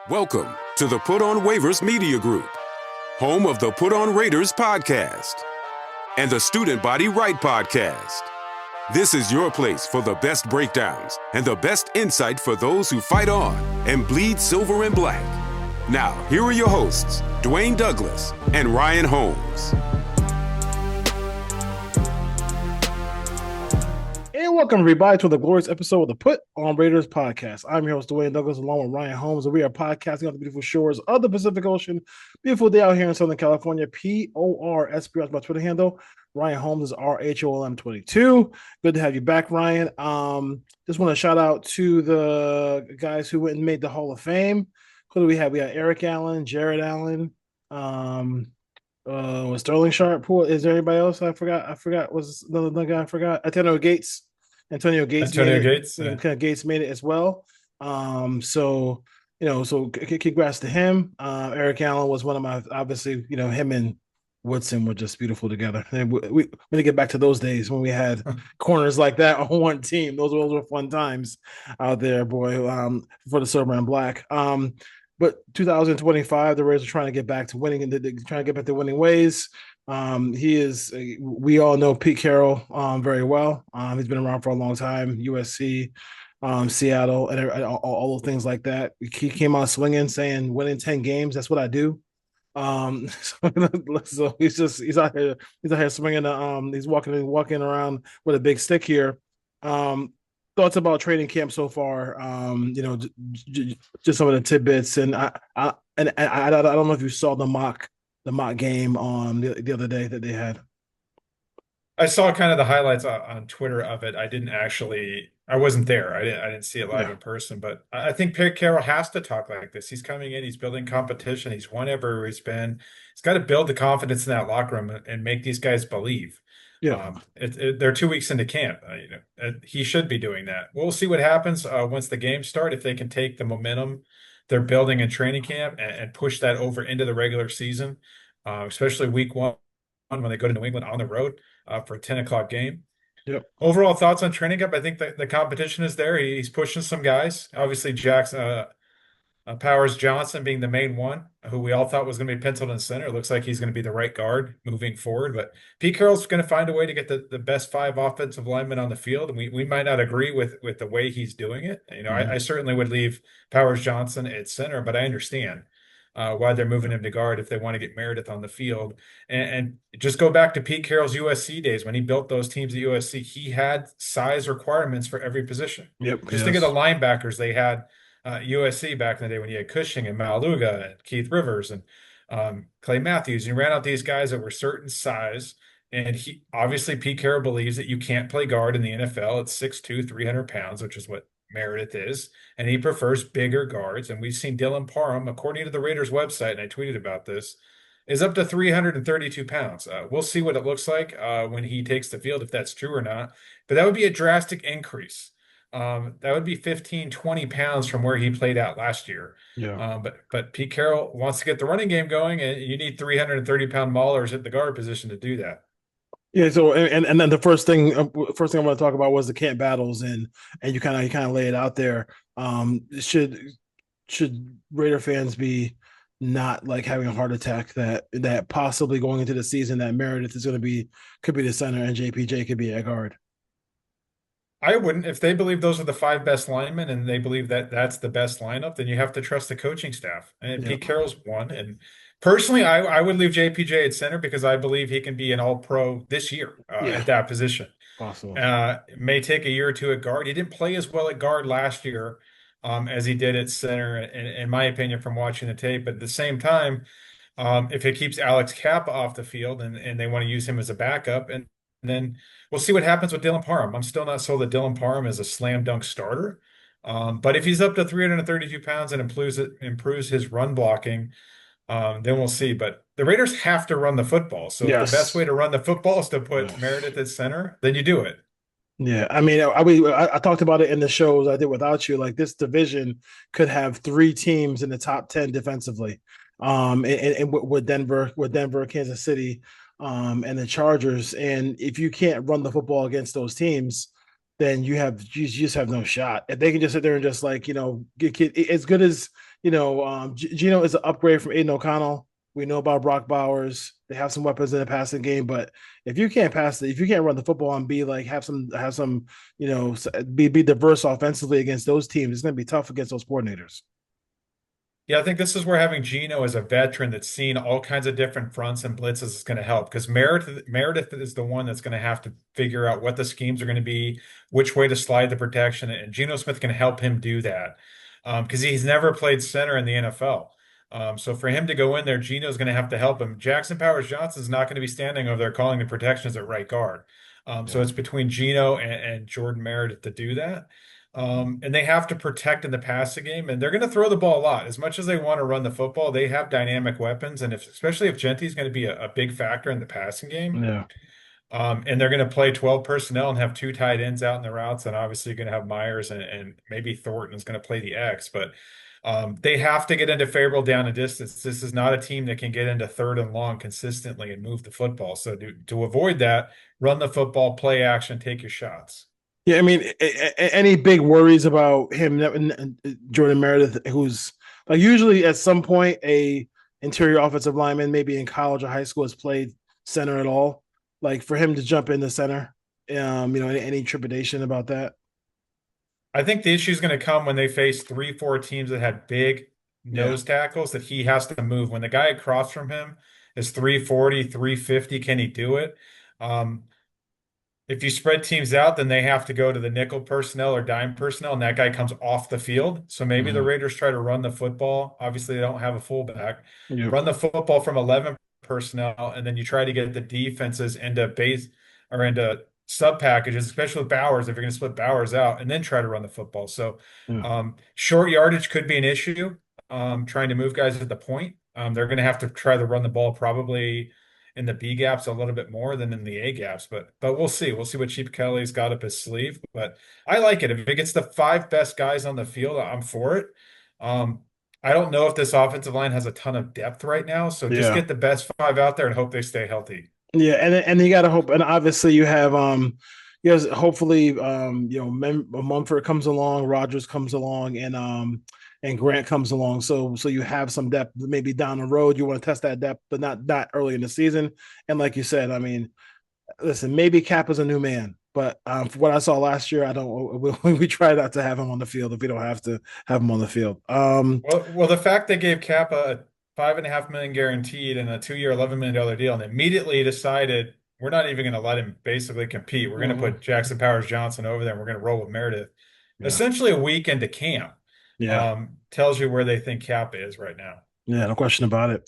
Welcome to the Put on Waivers Media Group, home of the Put on Raiders podcast and the Student Body Right podcast. This is your place for the best breakdowns and the best insight for those who fight on and bleed silver and black. Now, here are your hosts, Dwayne Douglas and Ryan Holmes. And welcome, everybody, to the glorious episode of the Put on Raiders podcast. I'm your host, Dwayne Douglas, along with Ryan Holmes, and we are podcasting on the beautiful shores of the Pacific Ocean. Beautiful day out here in Southern California. PORSP is my Twitter handle. Ryan Holmes is RHOLM22. Good to have you back, Ryan. Just want to shout out to the guys who went and made the Hall of Fame. Who do we have? We got Eric Allen, Jared Allen, was Sterling Sharp. Is there anybody else? I forgot. Was the guy I forgot? Antonio Gates. Gates made it as well. So congrats to him. Eric Allen was one of my, obviously, him and Woodson were just beautiful together. And we to get back to those days when we had corners like that on one team. Those were fun times out there, boy, for the silver and black. But 2025, the Raiders are trying to get back to winning and trying to get back to winning ways. We all know Pete Carroll very well. He's been around for a long time, USC, Seattle, and all those things like that. He came out swinging, saying, winning 10 games, that's what I do. So he's out here swinging. He's walking around with a big stick here. Thoughts about training camp so far? Just some of the tidbits, and I don't know if you saw the mock game the other day that they had. I saw kind of the highlights on Twitter of it. I wasn't there. I didn't see it live in person, but I think Pete Carroll has to talk like this. He's coming in, he's building competition. He's won everywhere he's been. He's got to build the confidence in that locker room and make these guys believe. Yeah, they're 2 weeks into camp. He should be doing that. We'll see what happens once the games start. If they can take the momentum they're building in training camp and push that over into the regular season, especially week one when they go to New England on the road for a 10 o'clock game. Yep. Overall thoughts on training camp? I think that the competition is there. He's pushing some guys. Obviously, Jackson. Powers Johnson being the main one, who we all thought was going to be penciled in center. It looks like he's going to be the right guard moving forward. But Pete Carroll's going to find a way to get the best 5 offensive linemen on the field. And we might not agree with the way he's doing it. I certainly would leave Powers Johnson at center, but I understand why they're moving him to guard if they want to get Meredith on the field. And just go back to Pete Carroll's USC days when he built those teams at USC. He had size requirements for every position. Yep. Just think of the linebackers they had USC back in the day when you had Cushing and Maluga and Keith Rivers and Clay Matthews. You ran out these guys that were certain size, and Pete Carroll believes that you can't play guard in the NFL at 6'2", 300 pounds, which is what Meredith is, and he prefers bigger guards. And we've seen Dylan Parham, according to the Raiders website, and I tweeted about this, is up to 332 pounds. We'll see what it looks like when he takes the field, if that's true or not. But that would be a drastic increase. That would be 15, 20 pounds from where he played out last year. Yeah. But Pete Carroll wants to get the running game going, and you need 330-pound maulers at the guard position to do that. Yeah. So and then the first thing I want to talk about was the camp battles, and you kind of lay it out there. Should Raider fans be not like having a heart attack that possibly going into the season that Meredith is could be the center and JPJ could be a guard? I wouldn't. If they believe those are the 5 best linemen and they believe that that's the best lineup, then you have to trust the coaching staff. And Pete Carroll's one. And personally, I would leave JPJ at center because I believe he can be an all-pro this year at that position. Awesome. It may take a year or two at guard. He didn't play as well at guard last year as he did at center, in my opinion, from watching the tape. But at the same time, if it keeps Alex Kappa off the field and they want to use him as a backup, and then we'll see what happens with Dylan Parham. I'm still not sold that Dylan Parham is a slam dunk starter. But if he's up to 332 pounds and improves his run blocking, then we'll see. But the Raiders have to run the football. So if the best way to run the football is to put Meredith at center, then you do it. Yeah, I mean, I talked about it in the shows I did without you. Like, this division could have 3 teams in the top 10 defensively. And with Denver, Kansas City, and the Chargers. And if you can't run the football against those teams, then you just have no shot. If they can just sit there and just get as good as Gino is an upgrade from Aiden O'Connell. We know about Brock Bowers. They have some weapons in the passing game, but if you can't if you can't run the football and be like have some, be diverse offensively against those teams, it's going to be tough against those coordinators. Yeah, I think this is where having Gino as a veteran that's seen all kinds of different fronts and blitzes is going to help because Meredith is the one that's going to have to figure out what the schemes are going to be, which way to slide the protection, and Geno Smith can help him do that because he's never played center in the NFL. So for him to go in there, Geno's going to have to help him. Jackson Powers Johnson's not going to be standing over there calling the protections at right guard. So it's between Geno and Jordan Meredith to do that. And they have to protect in the passing game, and they're going to throw the ball a lot. As much as they want to run the football, they have dynamic weapons, and especially if Genty's going to be a big factor in the passing game, Yeah. and they're going to play 12 personnel and have two tight ends out in the routes, and obviously you're going to have Myers and maybe Thornton is going to play the X, but they have to get into favorable down and distance. This is not a team that can get into third and long consistently and move the football. So to avoid that, run the football, play action, take your shots. Yeah, I mean, any big worries about him, Jordan Meredith, who's like usually at some point a interior offensive lineman, maybe in college or high school, has played center at all. Like for him to jump in the center, any trepidation about that? I think the issue is going to come when they face 3, 4 teams that had big nose tackles that he has to move. When the guy across from him is 340, 350, can he do it? If you spread teams out, then they have to go to the nickel personnel or dime personnel, and that guy comes off the field. So maybe the Raiders try to run the football. Obviously, they don't have a fullback. Yep. Run the football from 11 personnel, and then you try to get the defenses into base or into sub packages, especially with Bowers, if you're going to split Bowers out, and then try to run the football. So short yardage could be an issue, trying to move guys at the point. They're going to have to try to run the ball probably in the B gaps a little bit more than in the A gaps, but we'll see. We'll see what Cheap Kelly's got up his sleeve. But I like it. If it gets the 5 best guys on the field, I'm for it. I don't know if this offensive line has a ton of depth right now, so just get the best 5 out there and hope they stay healthy. Yeah, and you got to hope, and obviously you have hopefully Mumford comes along, Rogers comes along, and Grant comes along. So you have some depth maybe down the road. You want to test that depth, but not early in the season. And like you said, I mean, listen, maybe Cap is a new man, but for what I saw last year, I don't. We try not to have him on the field if we don't have to have him on the field. Well, the fact they gave Cap a $5.5 million guaranteed and a 2-year, $11 million deal, and immediately decided we're not even going to let him basically compete. We're going to put Jackson Powers Johnson over there, and we're going to roll with Meredith. Essentially, a week into camp. Tells you where they think Cap is right now. Yeah, no question about it.